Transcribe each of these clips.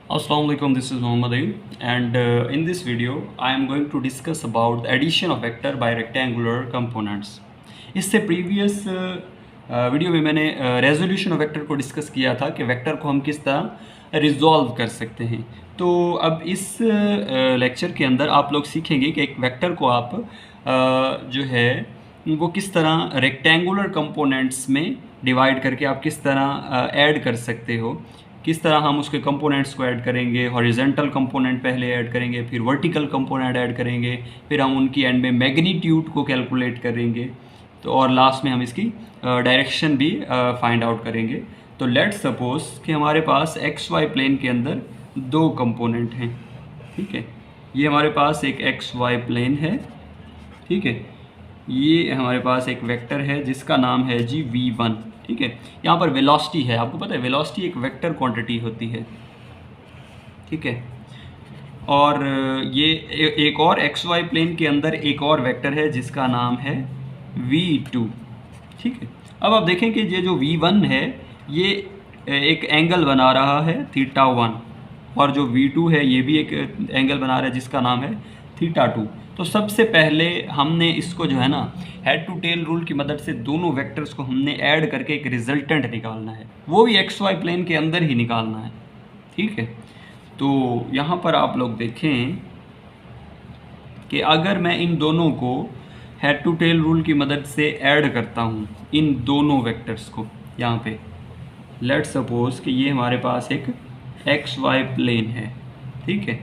Assalamualaikum, this is Muhammad Ayu, and in this video I am going to discuss about the addition of vector by rectangular components. इससे previous video में मैंने resolution of vector को discuss किया था कि vector को हम किस तरह रिजॉल्व कर सकते हैं। तो अब इस लेक्चर के अंदर आप लोग सीखेंगे कि एक वेक्टर को आप जो है वो किस तरह रेक्टेंगुलर कंपोनेंट्स में डिवाइड करके आप किस तरह ऐड कर सकते हो, किस तरह हम उसके कंपोनेंट्स को ऐड करेंगे। हॉरिजेंटल कंपोनेंट पहले ऐड करेंगे, फिर वर्टिकल कंपोनेंट ऐड करेंगे, फिर हम उनकी एंड में मैग्नीट्यूड को कैलकुलेट करेंगे, तो और लास्ट में हम इसकी डायरेक्शन भी फाइंड आउट करेंगे। तो लेट्स सपोज कि हमारे पास एक्स वाई प्लेन के अंदर दो कंपोनेंट हैं, ठीक है। ये हमारे पास एक एक्स वाई प्लेन है, ठीक है। ये हमारे पास एक वेक्टर है जिसका नाम है जी v1, ठीक है। यहाँ पर वेलोसिटी है, आपको पता है वेलोसिटी एक वेक्टर क्वांटिटी होती है, ठीक है। और ये एक और एक्स वाई प्लेन के अंदर एक और वेक्टर है जिसका नाम है v2, ठीक है। अब आप देखें कि ये जो v1 है ये एक एंगल बना रहा है θ1, और जो v2 है ये भी एक एंगल बना रहा है जिसका नाम है θ2। तो सबसे पहले हमने इसको जो है ना हेड टू टेल रूल की मदद से दोनों वेक्टर्स को हमने ऐड करके एक रिजल्टेंट निकालना है, वो भी एक्स वाई प्लेन के अंदर ही निकालना है, ठीक है। तो यहाँ पर आप लोग देखें कि अगर मैं इन दोनों को हेड टू टेल रूल की मदद से ऐड करता हूँ, इन दोनों वेक्टर्स को यहाँ पे, लेट सपोज कि ये हमारे पास एक एक्स वाई प्लेन है, ठीक है।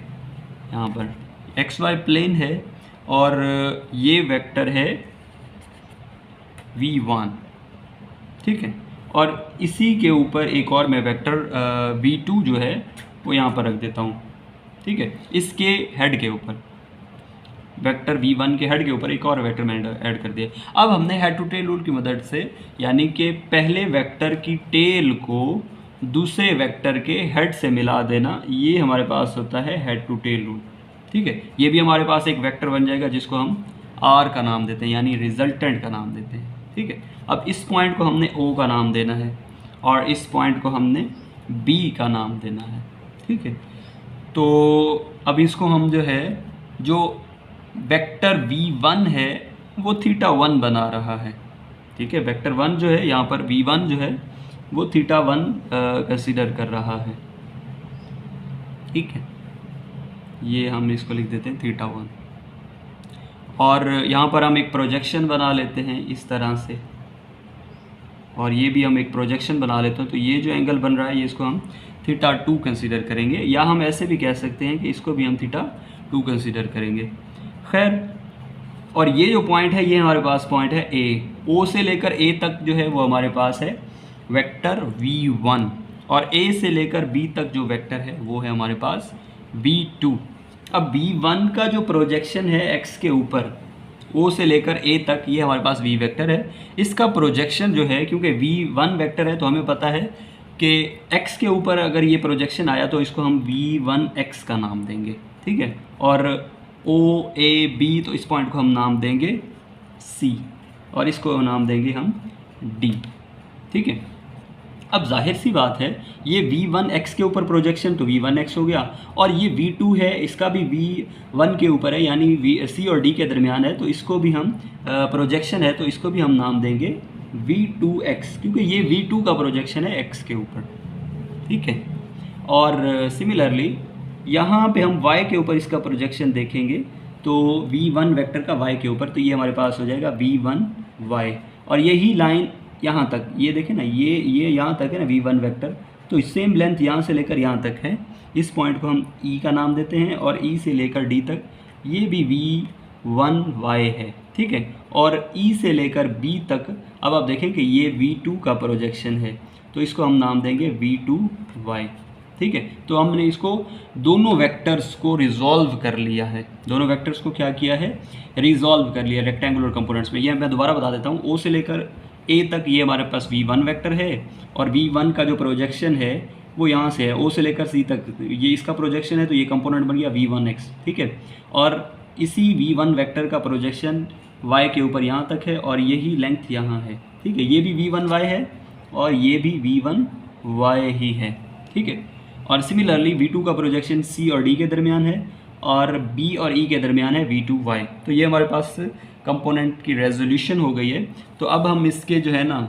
यहाँ पर एक्स वाई प्लेन है और ये वेक्टर है v1, ठीक है। और इसी के ऊपर एक और मैं वेक्टर v2 जो है वो यहाँ पर रख देता हूँ, ठीक है। इसके हेड के ऊपर वेक्टर v1 के हेड के ऊपर एक और वेक्टर मैंने ऐड कर दिया। अब हमने हेड टू टेल रूल की मदद से, यानी कि पहले वेक्टर की टेल को दूसरे वेक्टर के हेड से मिला देना, ये हमारे पास होता है हेड टू टेल रूल, ठीक है। ये भी हमारे पास एक वेक्टर बन जाएगा जिसको हम आर का नाम देते हैं, यानी रिजल्टेंट का नाम देते हैं, ठीक है। अब इस पॉइंट को हमने ओ का नाम देना है और इस पॉइंट को हमने बी का नाम देना है, ठीक है। तो अब इसको हम जो है, जो वेक्टर v1 है वो θ1 बना रहा है, ठीक है। वेक्टर 1 जो है यहाँ पर v1 जो है वो θ1 कंसीडर कर रहा है, ठीक है। ये हम इसको लिख देते हैं θ1, और यहाँ पर हम एक प्रोजेक्शन बना लेते हैं इस तरह से, और ये भी हम एक प्रोजेक्शन बना लेते हैं। तो ये जो एंगल बन रहा है ये इसको हम θ2 कंसीडर करेंगे, या हम ऐसे भी कह सकते हैं कि इसको भी हम θ2 कंसीडर करेंगे। खैर, और ये जो पॉइंट है ये हमारे पास पॉइंट है ए, ओ से लेकर ए तक जो है वो हमारे पास है वेक्टर v1, और ए से लेकर बी तक जो वेक्टर है वो है हमारे पास v2। अब v1 का जो प्रोजेक्शन है x के ऊपर, o से लेकर a तक, ये हमारे पास v वेक्टर है। इसका प्रोजेक्शन जो है, क्योंकि v1 वेक्टर है तो हमें पता है कि x के ऊपर अगर ये प्रोजेक्शन आया तो इसको हम v1x का नाम देंगे, ठीक है। और o a b, तो इस पॉइंट को हम नाम देंगे c, और इसको नाम देंगे हम d, ठीक है। अब जाहिर सी बात है ये v1x के ऊपर प्रोजेक्शन तो v1x हो गया, और ये v2 है इसका भी v1 के ऊपर है, यानी c और d के दरमियान है, तो इसको भी हम प्रोजेक्शन है तो इसको भी हम नाम देंगे v2x, क्योंकि ये v2 का प्रोजेक्शन है x के ऊपर, ठीक है। और सिमिलरली यहाँ पे हम y के ऊपर इसका प्रोजेक्शन देखेंगे तो v1 वेक्टर का y के ऊपर, तो ये हमारे पास हो जाएगा v1y, और यही लाइन यहाँ तक, ये देखें ना, ये यहाँ तक है ना v1 वेक्टर, तो सेम लेंथ यहाँ से लेकर यहाँ तक है। इस पॉइंट को हम e का नाम देते हैं, और e से लेकर d तक ये भी v1y है, ठीक है। और e से लेकर b तक, अब आप देखें कि ये v2 का प्रोजेक्शन है तो इसको हम नाम देंगे v2y, ठीक है। तो हमने इसको दोनों वेक्टर्स को रिजॉल्व कर लिया है, दोनों वेक्टर्स को क्या किया है, रिजॉल्व कर लिया रेक्टेंगुलर कंपोनेंट्स में। ये मैं दोबारा बता देता हूँ, o से लेकर a तक ये हमारे पास v1 वेक्टर है, और v1 का जो प्रोजेक्शन है वो यहाँ से है, o से लेकर c तक ये इसका प्रोजेक्शन है, तो ये कंपोनेंट बन गया v1x, ठीक है। और इसी v1 वेक्टर का प्रोजेक्शन y के ऊपर यहाँ तक है, और यही लेंथ यहाँ है, ठीक है। ये भी v1y है और ये भी v1y ही है, ठीक है। और सिमिलरली V2 का प्रोजेक्शन C और D के दरमियान है और B और E के दरमियान है V2Y। तो ये हमारे पास कंपोनेंट की रेजोल्यूशन हो गई है। तो अब हम इसके जो है ना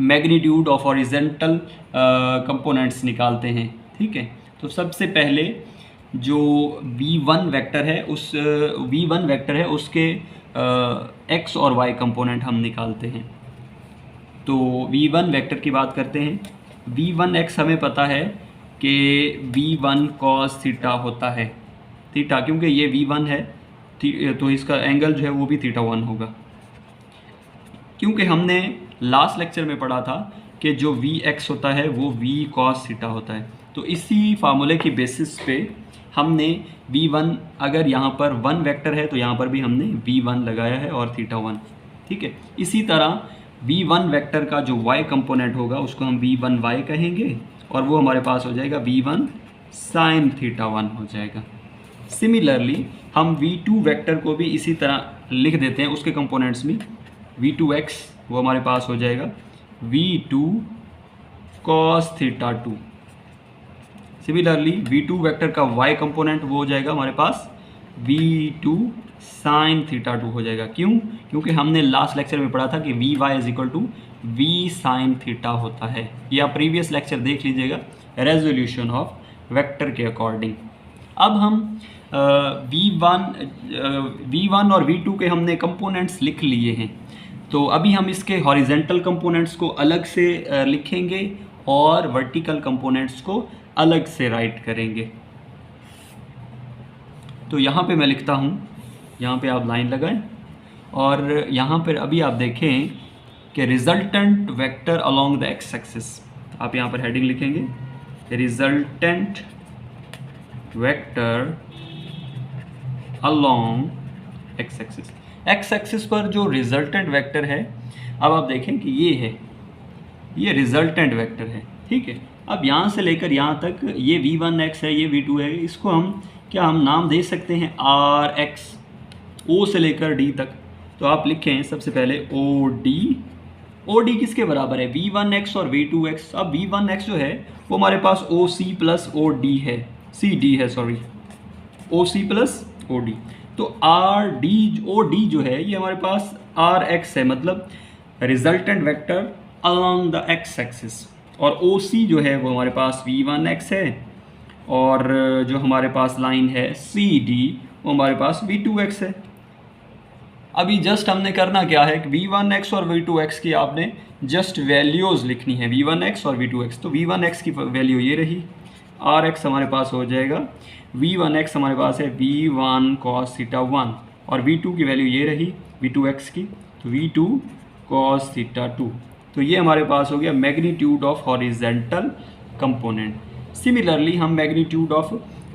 मैग्नीट्यूड ऑफ हॉरिजेंटल कंपोनेंट्स निकालते हैं। ठीक है, तो सबसे पहले जो V1 वेक्टर है उसके X और Y कंपोनेंट हम निकालते हैं। तो V1 वेक्टर की बात करते हैं। V1X हमें पता है कि V1 cos थीटा होता है, थीटा क्योंकि ये V1 है तो इसका एंगल जो है वो भी θ1 होगा, क्योंकि हमने लास्ट लेक्चर में पढ़ा था कि जो Vx होता है वो V cos थीटा होता है। तो इसी फार्मूले की बेसिस पे हमने V1, अगर यहाँ पर 1 वेक्टर है तो यहाँ पर भी हमने V1 लगाया है और θ1। ठीक है, इसी तरह V1 वेक्टर का जो Y कंपोनेंट होगा उसको हम V1Y कहेंगे और वो हमारे पास हो जाएगा V1 sin θ1 हो जाएगा। सिमिलरली हम V2 वेक्टर को भी इसी तरह लिख देते हैं उसके कंपोनेंट्स में। V2X वो हमारे पास हो जाएगा V2 cos θ2। Similarly V2 vector का Y कंपोनेंट वो हो जाएगा हमारे पास V2 sin θ2 हो जाएगा। क्यों? क्योंकि हमने लास्ट लेक्चर में पढ़ा था कि Vy = V sin θ होता है। ये आप प्रीवियस लेक्चर देख लीजिएगा रेजोल्यूशन ऑफ वेक्टर के अकॉर्डिंग। अब हम V1 और V2 के हमने कंपोनेंट्स लिख लिए हैं, तो अभी हम इसके हॉरिजेंटल कंपोनेंट्स को अलग से लिखेंगे और वर्टिकल कंपोनेंट्स को अलग से राइट करेंगे। तो यहाँ पे मैं लिखता हूँ, यहाँ पे आप लाइन लगाएं और यहाँ पर अभी आप देखें कि resultant vector along the x axis, आप यहाँ पर हेडिंग लिखेंगे resultant vector along x axis. X axis पर जो रिजल्टेंट वेक्टर है, अब आप देखें कि ये है, ये रिजल्टेंट वेक्टर है। ठीक है, अब यहाँ से लेकर यहाँ तक ये V1X है, ये V2 है, इसको हम नाम दे सकते हैं RX, O से लेकर D तक। तो आप लिखें सबसे पहले OD किसके बराबर है? V1X और V2X। अब V1X जो है वो हमारे पास OC प्लस OD है, OC प्लस OD। तो OD जो है ये हमारे पास RX है, मतलब resultant vector along the x axis, और OC जो है वो हमारे पास V1X है और जो हमारे पास लाइन है CD वो हमारे पास V2X है। अभी जस्ट हमने करना क्या है कि V1X और V2X की आपने जस्ट वैल्यूज़ लिखनी है, V1X और V2X। तो V1X की वैल्यू ये रही, RX हमारे पास हो जाएगा, V1X हमारे पास है V1 cos θ1 और V2 की वैल्यू ये रही V2X की, तो V2 cos θ2। तो ये हमारे पास हो गया magnitude of horizontal component. Similarly हम मैग्नीट्यूड ऑफ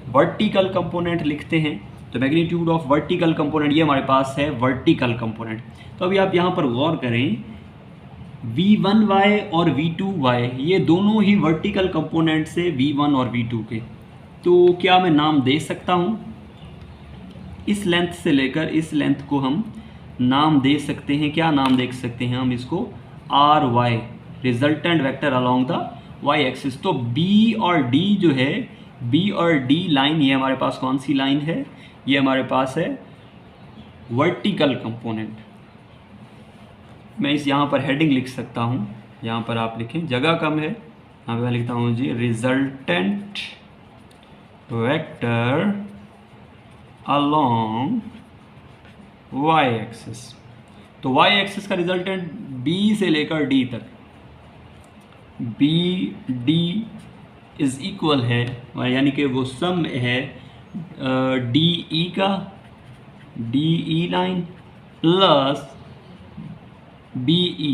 वर्टिकल कंपोनेंट लिखते हैं। तो मैग्नीट्यूड ऑफ वर्टिकल कंपोनेंट ये हमारे पास है वर्टिकल कंपोनेंट। तो अभी आप यहाँ पर गौर करें, V1Y और V2Y ये दोनों ही वर्टिकल कंपोनेंट से V1 और V2 के। तो क्या मैं नाम दे सकता हूँ? इस लेंथ से लेकर इस लेंथ को हम नाम दे सकते हैं। क्या नाम दे सकते हैं हम इसको? RY, resultant vector along the Y axis. तो B और D जो है, B और D लाइन, ये हमारे पास कौन सी लाइन है? ये हमारे पास है वर्टिकल कंपोनेंट। मैं इस यहाँ पर हेडिंग लिख सकता हूँ, यहाँ पर आप लिखें, जगह कम है, यहाँ पर मैं लिखता हूँ जी resultant vector along Y axis. तो Y एक्सिस का रिजल्टेंट B से लेकर D तक, BD इज इक्वल है, यानी कि वो सम है DE का, DE लाइन प्लस BE।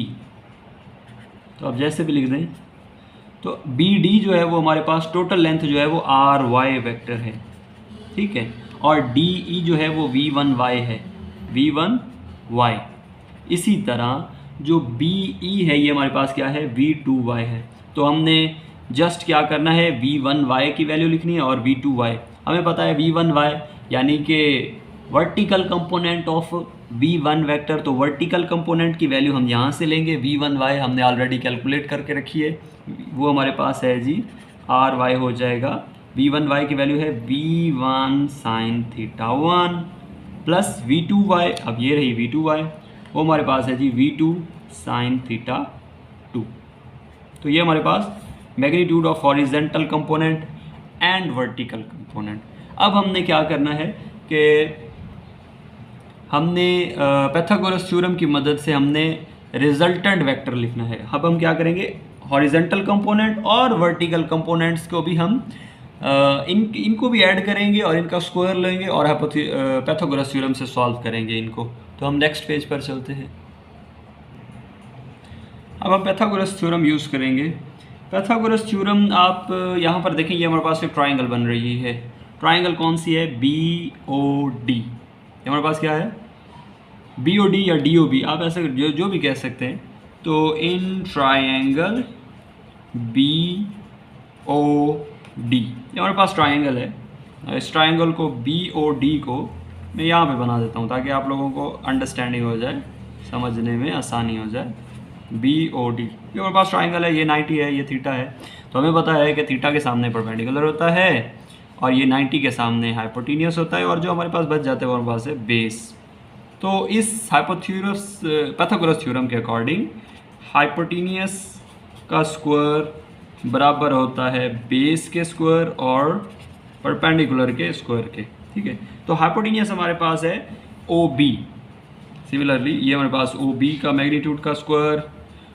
तो आप जैसे भी लिख दें, तो BD जो है वो हमारे पास टोटल लेंथ जो है वो RY वेक्टर है, ठीक है, और DE जो है वो V1Y है, V1Y। इसी तरह जो BE है ये हमारे पास क्या है? V2Y है। तो हमने जस्ट क्या करना है, V1Y की वैल्यू लिखनी है और V2Y। हमें पता है V1Y यानी कि vertical component of V1 vector, तो वर्टिकल कंपोनेंट की वैल्यू हम यहाँ से लेंगे। V1Y हमने ऑलरेडी कैलकुलेट करके रखी है, वो हमारे पास है जी आर वाई हो जाएगा, v1y की वैल्यू है v1 sine theta 1 plus v2y, अब ये रही v2y, वो हमारे पास है जी v2 साइन थीटा 2। तो ये हमारे पास magnitude of horizontal component and vertical component. अब हमने क्या करना है कि हमने पाइथागोरस थ्योरम की मदद से हमने रिजल्टेंट वेक्टर लिखना है। अब हम क्या करेंगे, हॉरिजेंटल कंपोनेंट और वर्टिकल कंपोनेंट्स को भी हम इनको भी ऐड करेंगे और इनका स्क्वायर लेंगे और पाइथागोरस थ्योरम से सॉल्व करेंगे इनको। तो हम नेक्स्ट पेज पर चलते हैं। अब हम पाइथागोरस थ्योरम यूज़ करेंगे। पाइथागोरस थ्योरम आप यहाँ पर देखें, ये हमारे पास एक ट्राइंगल बन रही है। ट्राइंगल कौन सी है, BOD। हमारे पास क्या है, BOD या DOB, आप ऐसे जो भी कह सकते हैं। तो इन ट्राइंगल BOD, ये हमारे पास ट्राइंगल है। इस ट्राइंगल को BOD को मैं यहाँ पे बना देता हूँ ताकि आप लोगों को अंडरस्टैंडिंग हो जाए, समझने में आसानी हो जाए। BOD, ये हमारे पास ट्राइंगल है, ये 90 है, ये थीटा है। तो हमें पता है कि थीटा के सामने परपेंडिकुलर होता है और ये 90 के सामने हाइपोटेनियस होता है, और जो हमारे पास बच जाते हैं वो हमारे पास है बेस। तो इस पाइथागोरस थ्योरम के अकॉर्डिंग हाइपोटेनियस का स्क्वायर बराबर होता है बेस के स्क्वायर और परपेंडिकुलर के स्क्वायर के, ठीक है। तो हाइपोटेनियस हमारे पास है OB। सिमिलरली ये हमारे पास OB का मैग्नीट्यूड का स्क्वायर,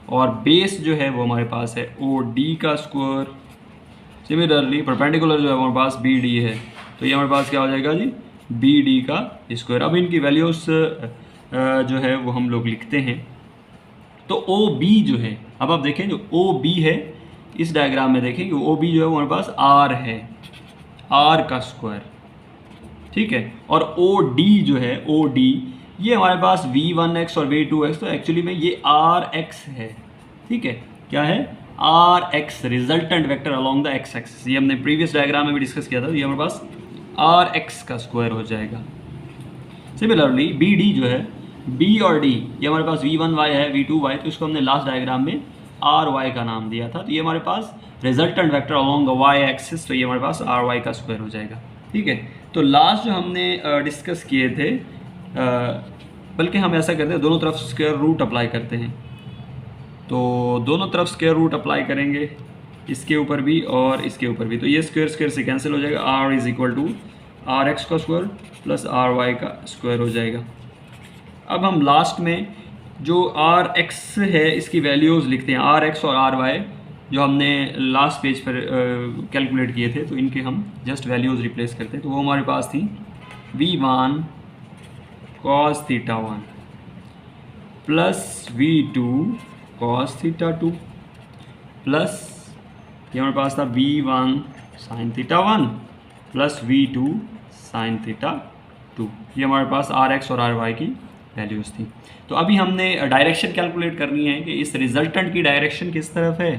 और बेस जो है वो हमारे पास है OD का स्क्वायर। सिमिलरली परपेंडिकुलर जो है हमारे पास BD है, तो ये हमारे पास क्या हो जाएगा जी, BD का स्क्वायर। अब इनकी वैल्यूज जो है वो हम लोग लिखते हैं। तो OB जो है, अब आप देखें जो OB है इस डायग्राम में देखें कि OB जो है वो हमारे पास R है, R का स्क्वायर, ठीक है। और OD जो है, OD ये हमारे पास V1x और V2x, तो एक्चुअली में ये RX है, ठीक है। क्या है, RX, resultant vector along the x axis. ये हमने प्रीवियस डायग्राम में भी डिस्कस किया था। ये हमारे पास RX का स्क्वायर हो जाएगा। सिमिलरली BD जो है, B और D ये हमारे पास V1y है, V2y, तो इसको हमने लास्ट डायग्राम में RY का नाम दिया था। तो ये हमारे पास resultant vector along the y axis, तो ये हमारे पास RY का स्क्वायर हो जाएगा, ठीक है। तो लास्ट जो हमने डिस्कस किए थे, बल्कि हम ऐसा करते हैं, दोनों तरफ स्क्वायर रूट अप्लाई करते हैं। तो दोनों तरफ स्क्वायर रूट अप्लाई करेंगे, इसके ऊपर भी और इसके ऊपर भी। तो ये स्क्वायर स्क्वायर से कैंसिल हो जाएगा, R is equal to RX का स्क्वायर प्लस RY का स्क्वायर हो जाएगा। अब हम लास्ट में जो RX है इसकी वैल्यूज़ लिखते हैं, RX और RY जो हमने लास्ट पेज पर कैलकुलेट किए थे, तो इनके हम जस्ट वैल्यूज़ रिप्लेस करते हैं। तो वो हमारे पास थी V1 cos theta 1 plus V2 cos theta 2 plus ये हमारे पास था V1 sin theta 1 plus V2 sin theta 2। ये हमारे पास RX और RY की वैल्यूज़ थी। तो अभी हमने डायरेक्शन कैलकुलेट करनी है कि इस रिजल्टेंट की डायरेक्शन किस तरफ है।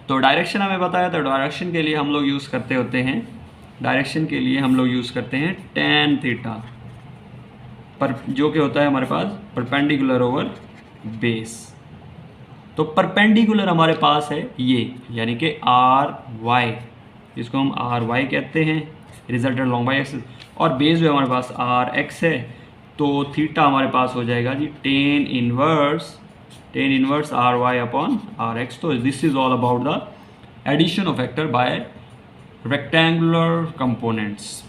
तो डायरेक्शन हमें बताया, तो डायरेक्शन के लिए हम लोग यूज़ करते होते हैं, डायरेक्शन के लिए हम लोग यूज़ करते हैं tan थीटा, पर जो कि होता है हमारे पास परपेंडिकुलर ओवर बेस। तो परपेंडिकुलर हमारे पास है ये, यानी कि RY, जिसको हम RY कहते हैं, रिजल्टेंट लॉन्ग बाई एक्सिस, और बेस जो है हमारे पास RX है। तो थीटा हमारे पास हो जाएगा जी tan inverse RY upon RX। तो this is all about the addition of vector by rectangular components.